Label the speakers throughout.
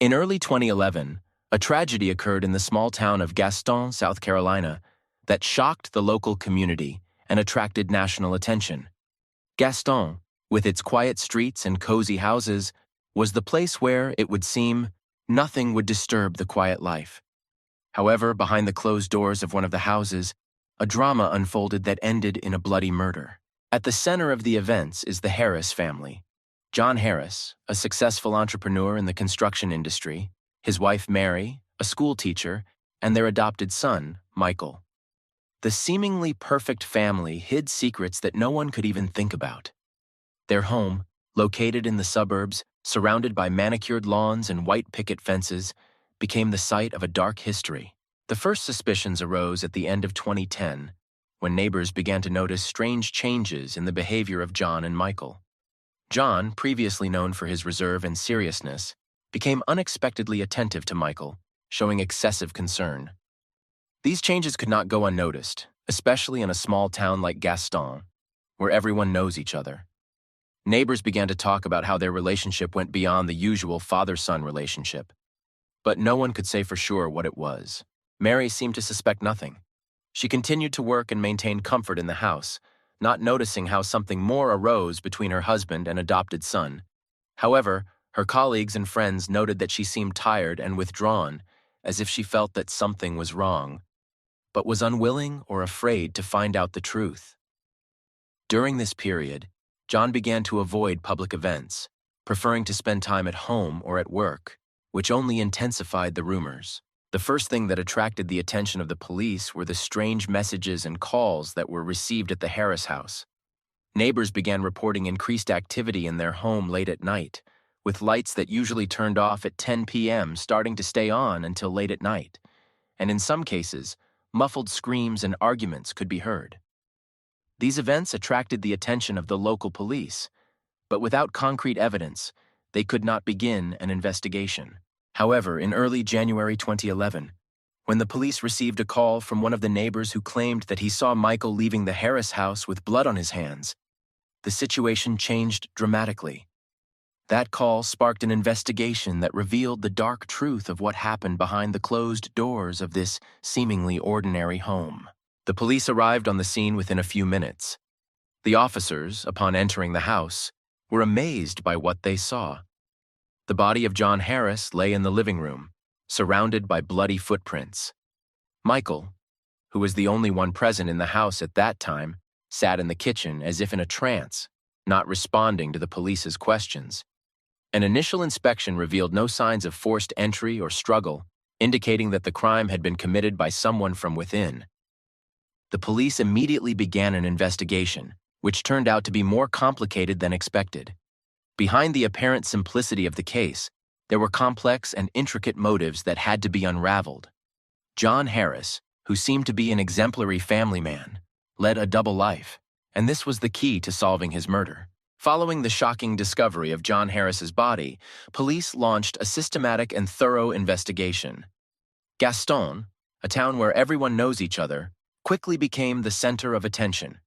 Speaker 1: In early 2011, a tragedy occurred in the small town of Gaston, South Carolina, that shocked the local community and attracted national attention. Gaston, with its quiet streets and cozy houses, was the place where, it would seem, nothing would disturb the quiet life. However, behind the closed doors of one of the houses, a drama unfolded that ended in a bloody murder. At the center of the events is the Harris family. John Harris, a successful entrepreneur in the construction industry, his wife Mary, a school teacher, and their adopted son, Michael. The seemingly perfect family hid secrets that no one could even think about. Their home, located in the suburbs, surrounded by manicured lawns and white picket fences, became the site of a dark history. The first suspicions arose at the end of 2010, when neighbors began to notice strange changes in the behavior of John and Michael. John, previously known for his reserve and seriousness, became unexpectedly attentive to Michael, showing excessive concern. These changes could not go unnoticed, especially in a small town like Gaston, where everyone knows each other. Neighbors began to talk about how their relationship went beyond the usual father-son relationship, but no one could say for sure what it was. Mary seemed to suspect nothing. She continued to work and maintain comfort in the house, not noticing how something more arose between her husband and adopted son. However, her colleagues and friends noted that she seemed tired and withdrawn, as if she felt that something was wrong, but was unwilling or afraid to find out the truth. During this period, John began to avoid public events, preferring to spend time at home or at work, which only intensified the rumors. The first thing that attracted the attention of the police were the strange messages and calls that were received at the Harris house. Neighbors began reporting increased activity in their home late at night, with lights that usually turned off at 10 p.m. starting to stay on until late at night, and in some cases, muffled screams and arguments could be heard. These events attracted the attention of the local police, but without concrete evidence, they could not begin an investigation. However, in early January 2011, when the police received a call from one of the neighbors who claimed that he saw Michael leaving the Harris house with blood on his hands, the situation changed dramatically. That call sparked an investigation that revealed the dark truth of what happened behind the closed doors of this seemingly ordinary home. The police arrived on the scene within a few minutes. The officers, upon entering the house, were amazed by what they saw. The body of John Harris lay in the living room, surrounded by bloody footprints. Michael, who was the only one present in the house at that time, sat in the kitchen as if in a trance, not responding to the police's questions. An initial inspection revealed no signs of forced entry or struggle, indicating that the crime had been committed by someone from within. The police immediately began an investigation, which turned out to be more complicated than expected. Behind the apparent simplicity of the case, there were complex and intricate motives that had to be unraveled. John Harris, who seemed to be an exemplary family man, led a double life, and this was the key to solving his murder. Following the shocking discovery of John Harris's body, police launched a systematic and thorough investigation. Gaston, a town where everyone knows each other, quickly became the center of attention.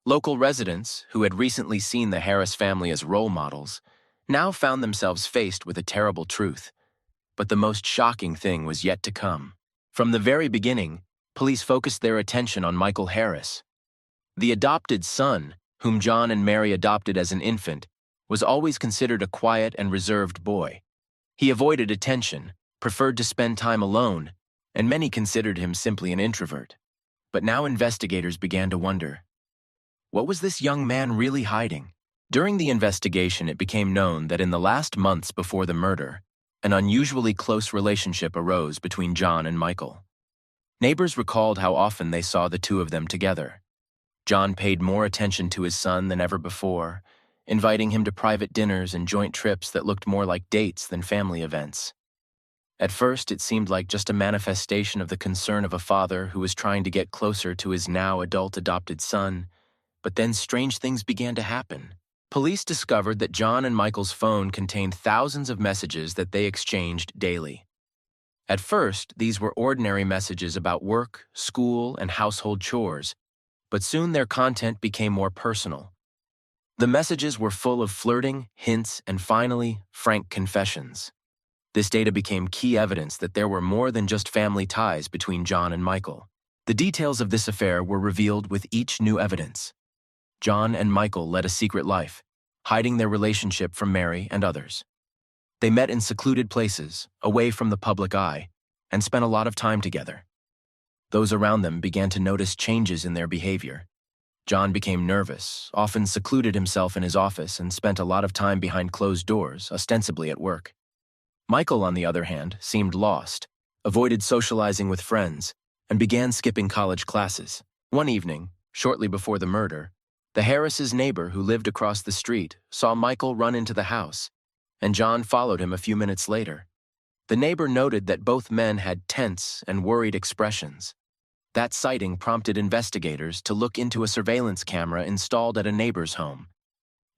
Speaker 1: Local residents, who had recently seen the Harris family as role models, now found themselves faced with a terrible truth. But the most shocking thing was yet to come. From the very beginning, police focused their attention on Michael Harris. The adopted son, whom John and Mary adopted as an infant, was always considered a quiet and reserved boy. He avoided attention, preferred to spend time alone, and many considered him simply an introvert. But now investigators began to wonder, what was this young man really hiding? During the investigation, it became known that in the last months before the murder, an unusually close relationship arose between John and Michael. Neighbors recalled how often they saw the two of them together. John paid more attention to his son than ever before, inviting him to private dinners and joint trips that looked more like dates than family events. At first, it seemed like just a manifestation of the concern of a father who was trying to get closer to his now adult adopted son, but then strange things began to happen. Police discovered that John and Michael's phone contained thousands of messages that they exchanged daily. At first, these were ordinary messages about work, school, and household chores, but soon their content became more personal. The messages were full of flirting, hints, and finally, frank confessions. This data became key evidence that there were more than just family ties between John and Michael. The details of this affair were revealed with each new evidence. John and Michael led a secret life, hiding their relationship from Mary and others. They met in secluded places, away from the public eye, and spent a lot of time together. Those around them began to notice changes in their behavior. John became nervous, often secluded himself in his office, and spent a lot of time behind closed doors, ostensibly at work. Michael, on the other hand, seemed lost, avoided socializing with friends, and began skipping college classes. One evening, shortly before the murder, the Harris's neighbor who lived across the street saw Michael run into the house, and John followed him a few minutes later. The neighbor noted that both men had tense and worried expressions. That sighting prompted investigators to look into a surveillance camera installed at a neighbor's home.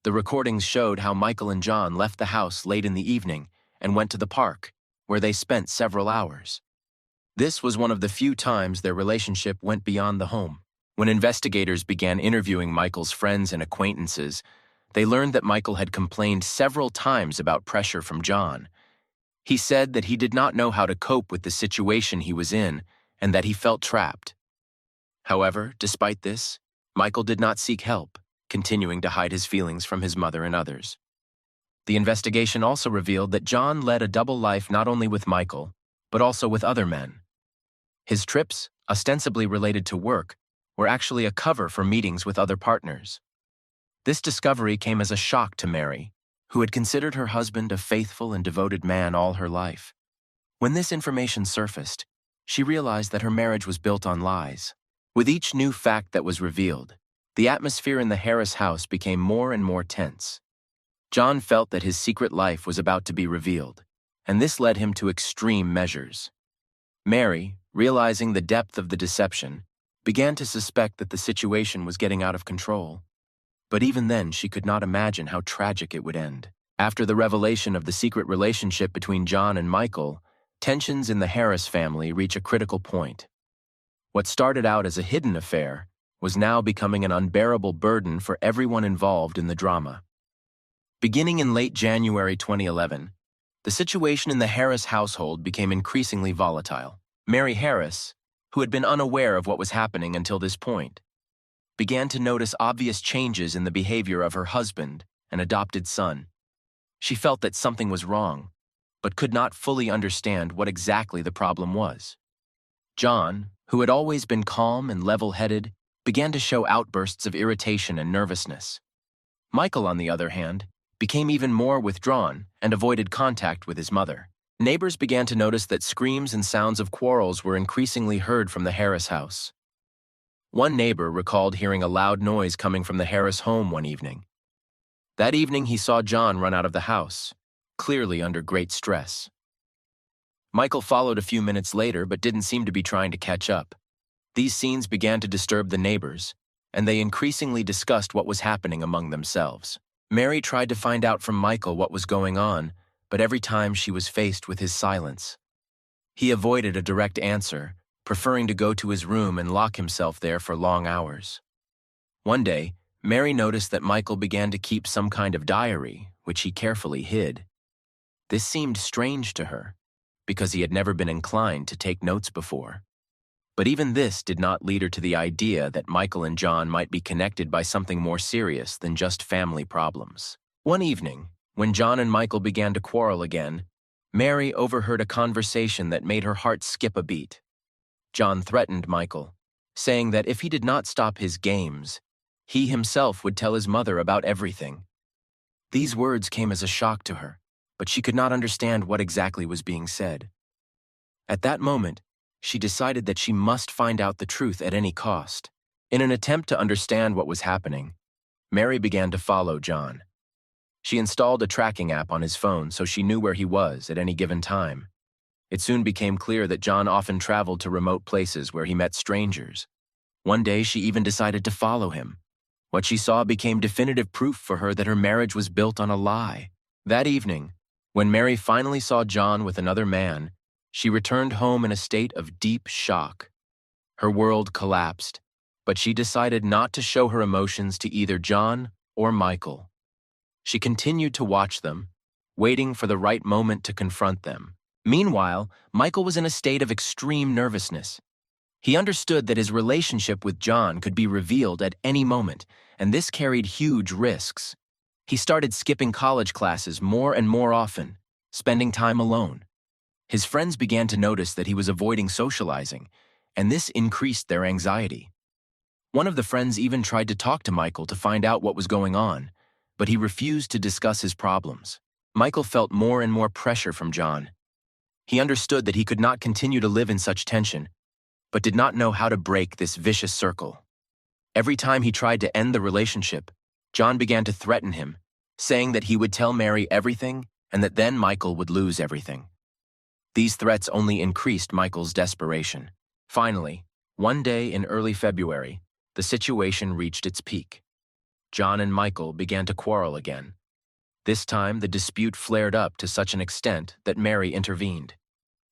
Speaker 1: The recordings showed how Michael and John left the house late in the evening and went to the park, where they spent several hours. This was one of the few times their relationship went beyond the home. When investigators began interviewing Michael's friends and acquaintances, they learned that Michael had complained several times about pressure from John. He said that he did not know how to cope with the situation he was in and that he felt trapped. However, despite this, Michael did not seek help, continuing to hide his feelings from his mother and others. The investigation also revealed that John led a double life not only with Michael, but also with other men. His trips, ostensibly related to work, were actually a cover for meetings with other partners. This discovery came as a shock to Mary, who had considered her husband a faithful and devoted man all her life. When this information surfaced, she realized that her marriage was built on lies. With each new fact that was revealed, the atmosphere in the Harris house became more and more tense. John felt that his secret life was about to be revealed, and this led him to extreme measures. Mary, realizing the depth of the deception, began to suspect that the situation was getting out of control. But even then, she could not imagine how tragic it would end. After the revelation of the secret relationship between John and Michael, tensions in the Harris family reach a critical point. What started out as a hidden affair was now becoming an unbearable burden for everyone involved in the drama. Beginning in late January 2011, the situation in the Harris household became increasingly volatile. Mary Harris, who had been unaware of what was happening until this point, began to notice obvious changes in the behavior of her husband and adopted son. She felt that something was wrong, but could not fully understand what exactly the problem was. John, who had always been calm and level-headed, began to show outbursts of irritation and nervousness. Michael, on the other hand, became even more withdrawn and avoided contact with his mother. Neighbors began to notice that screams and sounds of quarrels were increasingly heard from the Harris house. One neighbor recalled hearing a loud noise coming from the Harris home one evening. That evening, he saw John run out of the house, clearly under great stress. Michael followed a few minutes later but didn't seem to be trying to catch up. These scenes began to disturb the neighbors, and they increasingly discussed what was happening among themselves. Mary tried to find out from Michael what was going on, but every time she was faced with his silence. He avoided a direct answer, preferring to go to his room and lock himself there for long hours. One day, Mary noticed that Michael began to keep some kind of diary, which he carefully hid. This seemed strange to her, because he had never been inclined to take notes before. But even this did not lead her to the idea that Michael and John might be connected by something more serious than just family problems. One evening, when John and Michael began to quarrel again, Mary overheard a conversation that made her heart skip a beat. John threatened Michael, saying that if he did not stop his games, he himself would tell his mother about everything. These words came as a shock to her, but she could not understand what exactly was being said. At that moment, she decided that she must find out the truth at any cost. In an attempt to understand what was happening, Mary began to follow John. She installed a tracking app on his phone so she knew where he was at any given time. It soon became clear that John often traveled to remote places where he met strangers. One day, she even decided to follow him. What she saw became definitive proof for her that her marriage was built on a lie. That evening, when Mary finally saw John with another man, she returned home in a state of deep shock. Her world collapsed, but she decided not to show her emotions to either John or Michael. She continued to watch them, waiting for the right moment to confront them. Meanwhile, Michael was in a state of extreme nervousness. He understood that his relationship with John could be revealed at any moment, and this carried huge risks. He started skipping college classes more and more often, spending time alone. His friends began to notice that he was avoiding socializing, and this increased their anxiety. One of the friends even tried to talk to Michael to find out what was going on, but he refused to discuss his problems. Michael felt more and more pressure from John. He understood that he could not continue to live in such tension, but did not know how to break this vicious circle. Every time he tried to end the relationship, John began to threaten him, saying that he would tell Mary everything and that then Michael would lose everything. These threats only increased Michael's desperation. Finally, one day in early February, the situation reached its peak. John and Michael began to quarrel again. This time, the dispute flared up to such an extent that Mary intervened.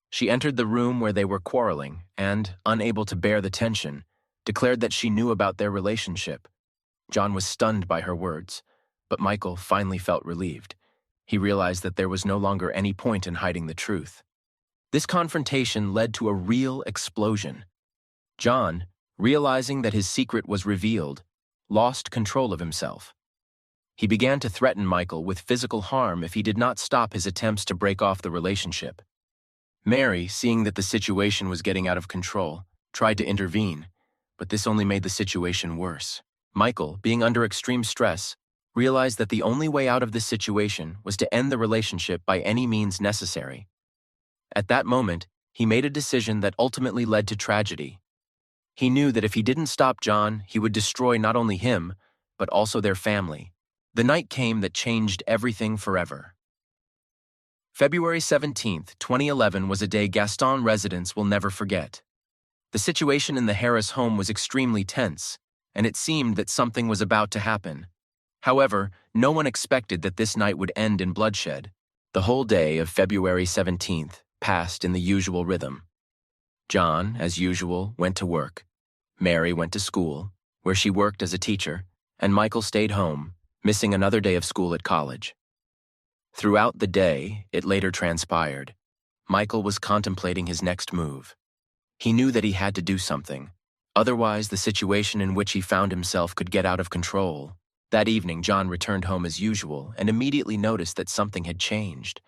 Speaker 1: She entered the room where they were quarreling and, unable to bear the tension, declared that she knew about their relationship. John was stunned by her words, but Michael finally felt relieved. He realized that there was no longer any point in hiding the truth. This confrontation led to a real explosion. John, realizing that his secret was revealed, lost control of himself. He began to threaten Michael with physical harm if he did not stop his attempts to break off the relationship. Mary, seeing that the situation was getting out of control, tried to intervene, but this only made the situation worse. Michael, being under extreme stress, realized that the only way out of this situation was to end the relationship by any means necessary. At that moment, he made a decision that ultimately led to tragedy. He knew that if he didn't stop John, he would destroy not only him, but also their family. The night came that changed everything forever. February 17th, 2011 was a day Gaston residents will never forget. The situation in the Harris home was extremely tense, and it seemed that something was about to happen. However, no one expected that this night would end in bloodshed. The whole day of February 17th passed in the usual rhythm. John, as usual, went to work. Mary went to school, where she worked as a teacher, and Michael stayed home, missing another day of school at college. Throughout the day, it later transpired, Michael was contemplating his next move. He knew that he had to do something, otherwise the situation in which he found himself could get out of control. That evening, John returned home as usual and immediately noticed that something had changed.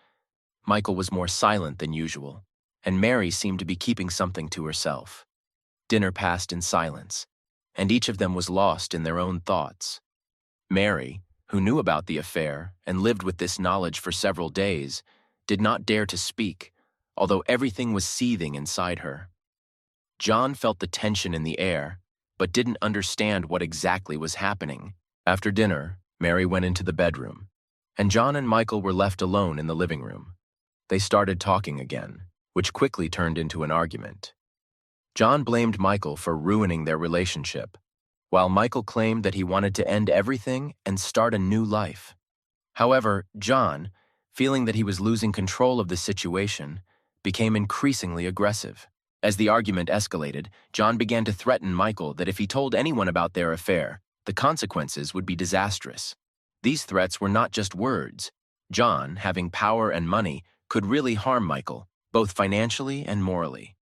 Speaker 1: Michael was more silent than usual, and Mary seemed to be keeping something to herself. Dinner passed in silence, and each of them was lost in their own thoughts. Mary, who knew about the affair and lived with this knowledge for several days, did not dare to speak, although everything was seething inside her. John felt the tension in the air, but didn't understand what exactly was happening. After dinner, Mary went into the bedroom, and John and Michael were left alone in the living room. They started talking again, which quickly turned into an argument. John blamed Michael for ruining their relationship, while Michael claimed that he wanted to end everything and start a new life. However, John, feeling that he was losing control of the situation, became increasingly aggressive. As the argument escalated, John began to threaten Michael that if he told anyone about their affair, the consequences would be disastrous. These threats were not just words. John, having power and money, could really harm Michael, both financially and morally.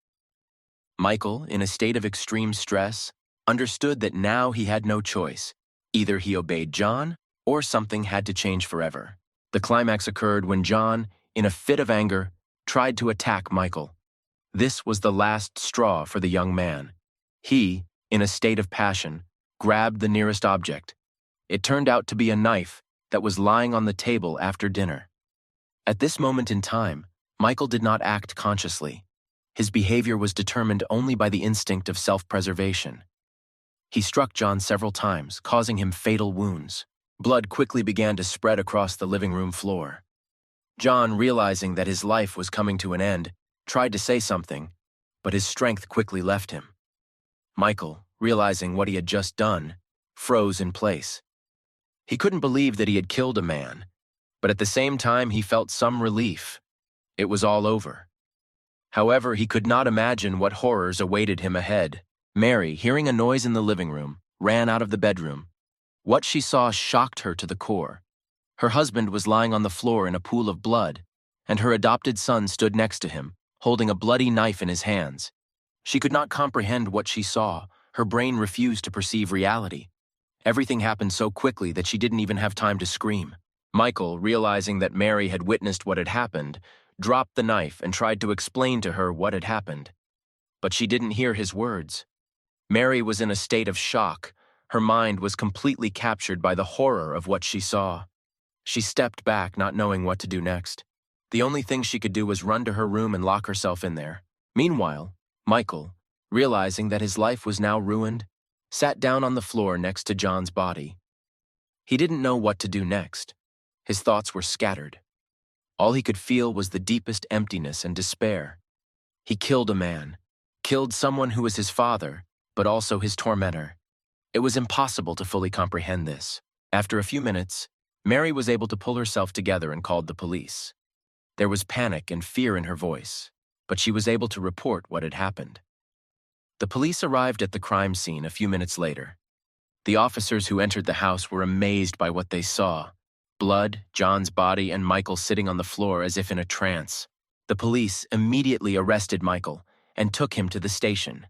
Speaker 1: Michael, in a state of extreme stress, understood that now he had no choice. Either he obeyed John, or something had to change forever. The climax occurred when John, in a fit of anger, tried to attack Michael. This was the last straw for the young man. He, in a state of passion, grabbed the nearest object. It turned out to be a knife that was lying on the table after dinner. At this moment in time, Michael did not act consciously. His behavior was determined only by the instinct of self-preservation. He struck John several times, causing him fatal wounds. Blood quickly began to spread across the living room floor. John, realizing that his life was coming to an end, tried to say something, but his strength quickly left him. Michael, realizing what he had just done, froze in place. He couldn't believe that he had killed a man, but at the same time he felt some relief. It was all over. However, he could not imagine what horrors awaited him ahead. Mary, hearing a noise in the living room, ran out of the bedroom. What she saw shocked her to the core. Her husband was lying on the floor in a pool of blood, and her adopted son stood next to him, holding a bloody knife in his hands. She could not comprehend what she saw. Her brain refused to perceive reality. Everything happened so quickly that she didn't even have time to scream. Michael, realizing that Mary had witnessed what had happened, dropped the knife and tried to explain to her what had happened. But she didn't hear his words. Mary was in a state of shock. Her mind was completely captured by the horror of what she saw. She stepped back, not knowing what to do next. The only thing she could do was run to her room and lock herself in there. Meanwhile, Michael, realizing that his life was now ruined, sat down on the floor next to John's body. He didn't know what to do next. His thoughts were scattered. All he could feel was the deepest emptiness and despair. He killed a man, killed someone who was his father, but also his tormentor. It was impossible to fully comprehend this. After a few minutes, Mary was able to pull herself together and called the police. There was panic and fear in her voice, but she was able to report what had happened. The police arrived at the crime scene a few minutes later. The officers who entered the house were amazed by what they saw: blood, John's body, and Michael sitting on the floor as if in a trance. The police immediately arrested Michael and took him to the station.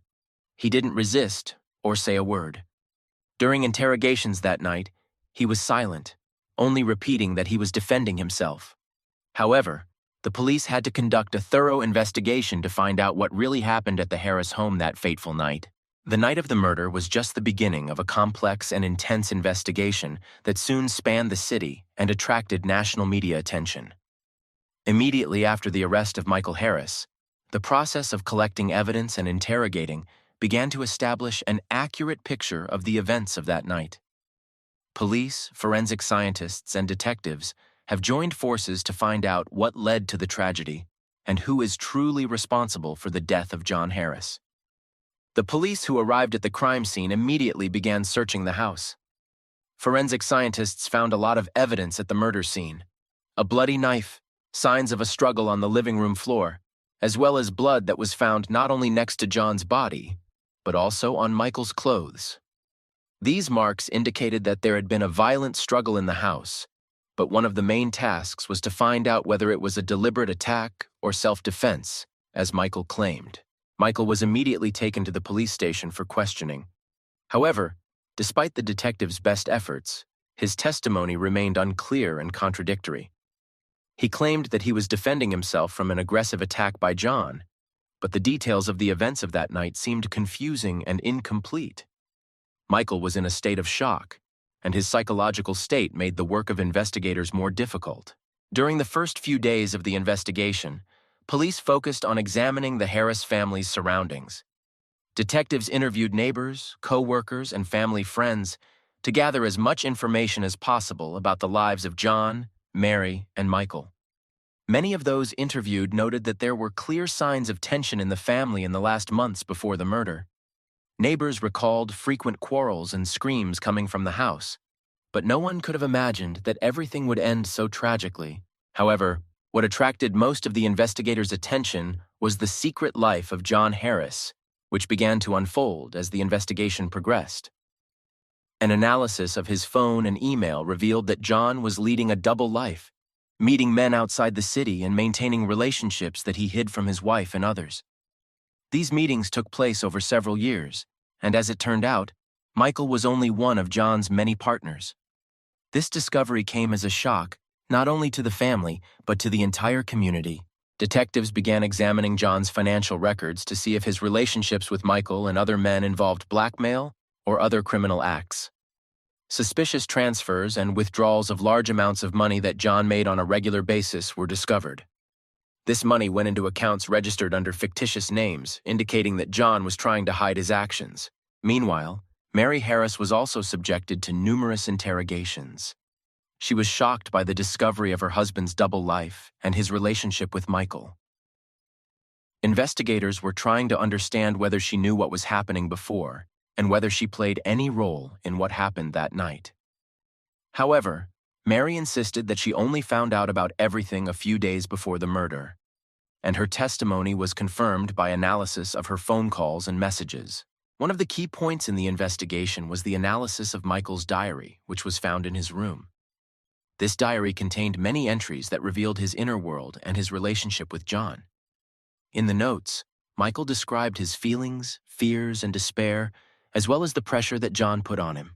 Speaker 1: He didn't resist or say a word. During interrogations that night, he was silent, only repeating that he was defending himself. However, the police had to conduct a thorough investigation to find out what really happened at the Harris home that fateful night. The night of the murder was just the beginning of a complex and intense investigation that soon spanned the city and attracted national media attention. Immediately after the arrest of Michael Harris, the process of collecting evidence and interrogating began to establish an accurate picture of the events of that night. Police, forensic scientists, and detectives have joined forces to find out what led to the tragedy and who is truly responsible for the death of John Harris. The police who arrived at the crime scene immediately began searching the house. Forensic scientists found a lot of evidence at the murder scene: a bloody knife, signs of a struggle on the living room floor, as well as blood that was found not only next to John's body, but also on Michael's clothes. These marks indicated that there had been a violent struggle in the house, but one of the main tasks was to find out whether it was a deliberate attack or self-defense, as Michael claimed. Michael was immediately taken to the police station for questioning. However, despite the detective's best efforts, his testimony remained unclear and contradictory. He claimed that he was defending himself from an aggressive attack by John, but the details of the events of that night seemed confusing and incomplete. Michael was in a state of shock, and his psychological state made the work of investigators more difficult. During the first few days of the investigation, police focused on examining the Harris family's surroundings. Detectives interviewed neighbors, co-workers, and family friends to gather as much information as possible about the lives of John, Mary, and Michael. Many of those interviewed noted that there were clear signs of tension in the family in the last months before the murder. Neighbors recalled frequent quarrels and screams coming from the house, but no one could have imagined that everything would end so tragically. However, what attracted most of the investigators' attention was the secret life of John Harris, which began to unfold as the investigation progressed. An analysis of his phone and email revealed that John was leading a double life, meeting men outside the city and maintaining relationships that he hid from his wife and others. These meetings took place over several years, and as it turned out, Michael was only one of John's many partners. This discovery came as a shock, not only to the family, but to the entire community. Detectives began examining John's financial records to see if his relationships with Michael and other men involved blackmail or other criminal acts. Suspicious transfers and withdrawals of large amounts of money that John made on a regular basis were discovered. This money went into accounts registered under fictitious names, indicating that John was trying to hide his actions. Meanwhile, Mary Harris was also subjected to numerous interrogations. She was shocked by the discovery of her husband's double life and his relationship with Michael. Investigators were trying to understand whether she knew what was happening before and whether she played any role in what happened that night. However, Mary insisted that she only found out about everything a few days before the murder, and her testimony was confirmed by analysis of her phone calls and messages. One of the key points in the investigation was the analysis of Michael's diary, which was found in his room. This diary contained many entries that revealed his inner world and his relationship with John. In the notes, Michael described his feelings, fears, and despair, as well as the pressure that John put on him.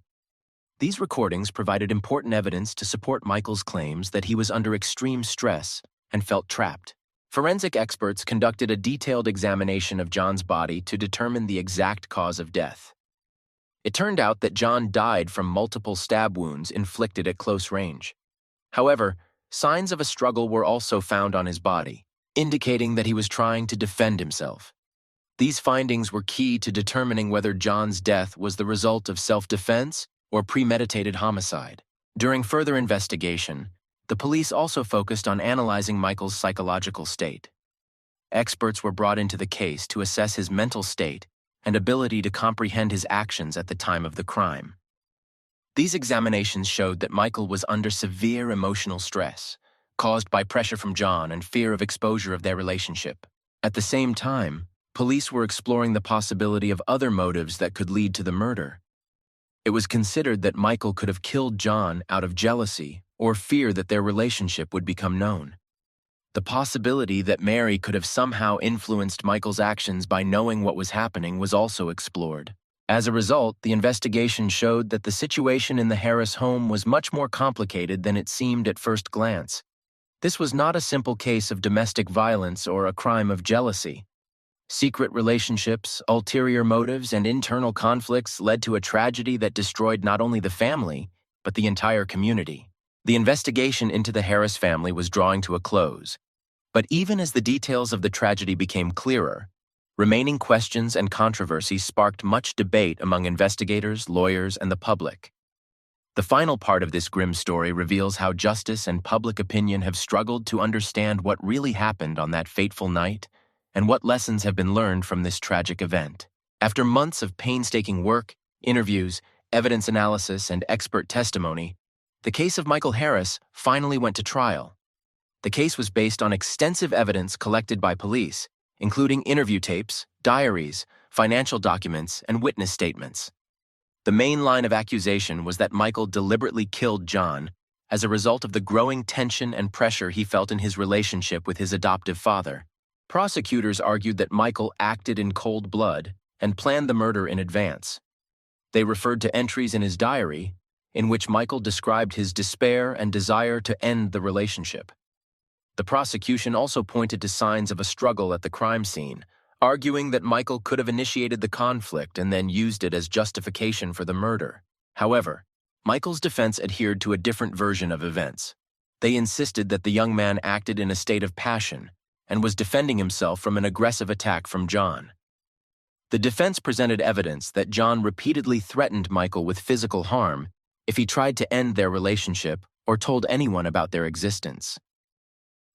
Speaker 1: These recordings provided important evidence to support Michael's claims that he was under extreme stress and felt trapped. Forensic experts conducted a detailed examination of John's body to determine the exact cause of death. It turned out that John died from multiple stab wounds inflicted at close range. However, signs of a struggle were also found on his body, indicating that he was trying to defend himself. These findings were key to determining whether John's death was the result of self-defense or premeditated homicide. During further investigation, the police also focused on analyzing Michael's psychological state. Experts were brought into the case to assess his mental state and ability to comprehend his actions at the time of the crime. These examinations showed that Michael was under severe emotional stress, caused by pressure from John and fear of exposure of their relationship. At the same time, police were exploring the possibility of other motives that could lead to the murder. It was considered that Michael could have killed John out of jealousy or fear that their relationship would become known. The possibility that Mary could have somehow influenced Michael's actions by knowing what was happening was also explored. As a result, the investigation showed that the situation in the Harris home was much more complicated than it seemed at first glance. This was not a simple case of domestic violence or a crime of jealousy. Secret relationships, ulterior motives, and internal conflicts led to a tragedy that destroyed not only the family, but the entire community. The investigation into the Harris family was drawing to a close, but even as the details of the tragedy became clearer, remaining questions and controversy sparked much debate among investigators, lawyers, and the public. The final part of this grim story reveals how justice and public opinion have struggled to understand what really happened on that fateful night and what lessons have been learned from this tragic event. After months of painstaking work, interviews, evidence analysis, and expert testimony, the case of Michael Harris finally went to trial. The case was based on extensive evidence collected by police, including interview tapes, diaries, financial documents, and witness statements. The main line of accusation was that Michael deliberately killed John as a result of the growing tension and pressure he felt in his relationship with his adoptive father. Prosecutors argued that Michael acted in cold blood and planned the murder in advance. They referred to entries in his diary in which Michael described his despair and desire to end the relationship. The prosecution also pointed to signs of a struggle at the crime scene, arguing that Michael could have initiated the conflict and then used it as justification for the murder. However, Michael's defense adhered to a different version of events. They insisted that the young man acted in a state of passion and was defending himself from an aggressive attack from John. The defense presented evidence that John repeatedly threatened Michael with physical harm if he tried to end their relationship or told anyone about their existence.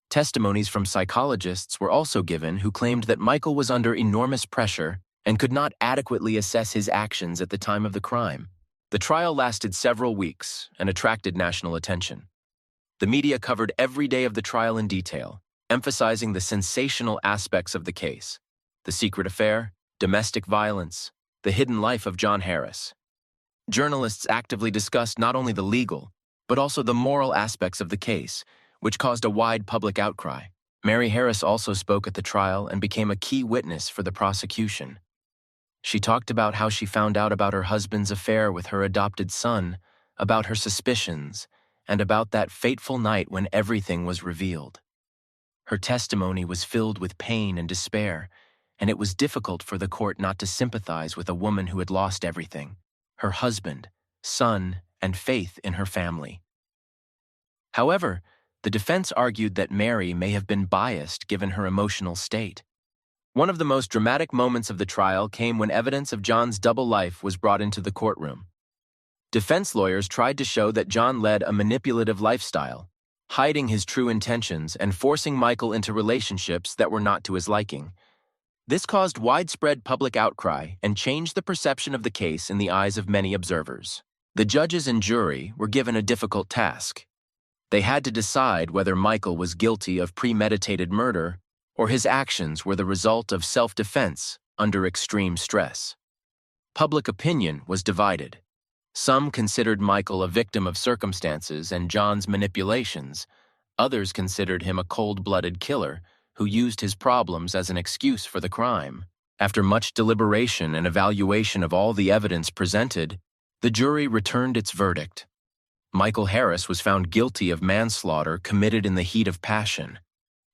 Speaker 1: Testimonies from psychologists were also given who claimed that Michael was under enormous pressure and could not adequately assess his actions at the time of the crime. The trial lasted several weeks and attracted national attention. The media covered every day of the trial in detail, emphasizing the sensational aspects of the case: the secret affair, domestic violence, the hidden life of John Harris. Journalists actively discussed not only the legal, but also the moral aspects of the case, which caused a wide public outcry. Mary Harris also spoke at the trial and became a key witness for the prosecution. She talked about how she found out about her husband's affair with her adopted son, about her suspicions, and about that fateful night when everything was revealed. Her testimony was filled with pain and despair, and it was difficult for the court not to sympathize with a woman who had lost everything: her husband, son, and faith in her family. However, the defense argued that Mary may have been biased given her emotional state. One of the most dramatic moments of the trial came when evidence of John's double life was brought into the courtroom. Defense lawyers tried to show that John led a manipulative lifestyle, hiding his true intentions and forcing Michael into relationships that were not to his liking. This caused widespread public outcry and changed the perception of the case in the eyes of many observers. The judges and jury were given a difficult task. They had to decide whether Michael was guilty of premeditated murder or his actions were the result of self-defense under extreme stress. Public opinion was divided. Some considered Michael a victim of circumstances and John's manipulations. Others considered him a cold-blooded killer who used his problems as an excuse for the crime. After much deliberation and evaluation of all the evidence presented, the jury returned its verdict. Michael Harris was found guilty of manslaughter committed in the heat of passion.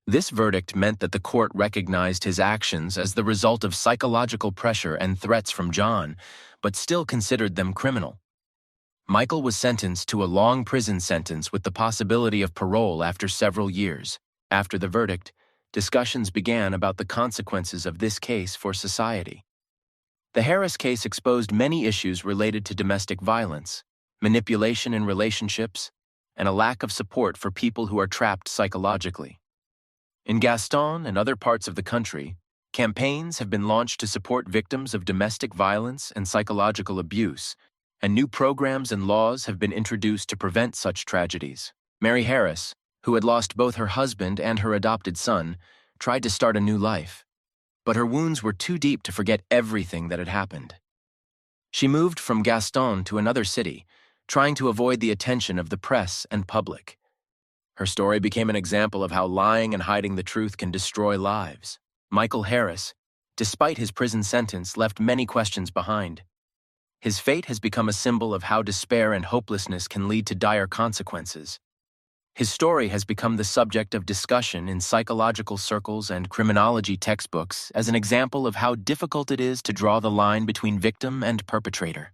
Speaker 1: This verdict meant that the court recognized his actions as the result of psychological pressure and threats from John, but still considered them criminal. Michael was sentenced to a long prison sentence with the possibility of parole after several years. After the verdict, discussions began about the consequences of this case for society. The Harris case exposed many issues related to domestic violence, manipulation in relationships, and a lack of support for people who are trapped psychologically. In Gaston and other parts of the country, campaigns have been launched to support victims of domestic violence and psychological abuse, and new programs and laws have been introduced to prevent such tragedies. Mary Harris, who had lost both her husband and her adopted son, tried to start a new life. But her wounds were too deep to forget everything that had happened. She moved from Gaston to another city, trying to avoid the attention of the press and public. Her story became an example of how lying and hiding the truth can destroy lives. Michael Harris, despite his prison sentence, left many questions behind. His fate has become a symbol of how despair and hopelessness can lead to dire consequences. His story has become the subject of discussion in psychological circles and criminology textbooks as an example of how difficult it is to draw the line between victim and perpetrator.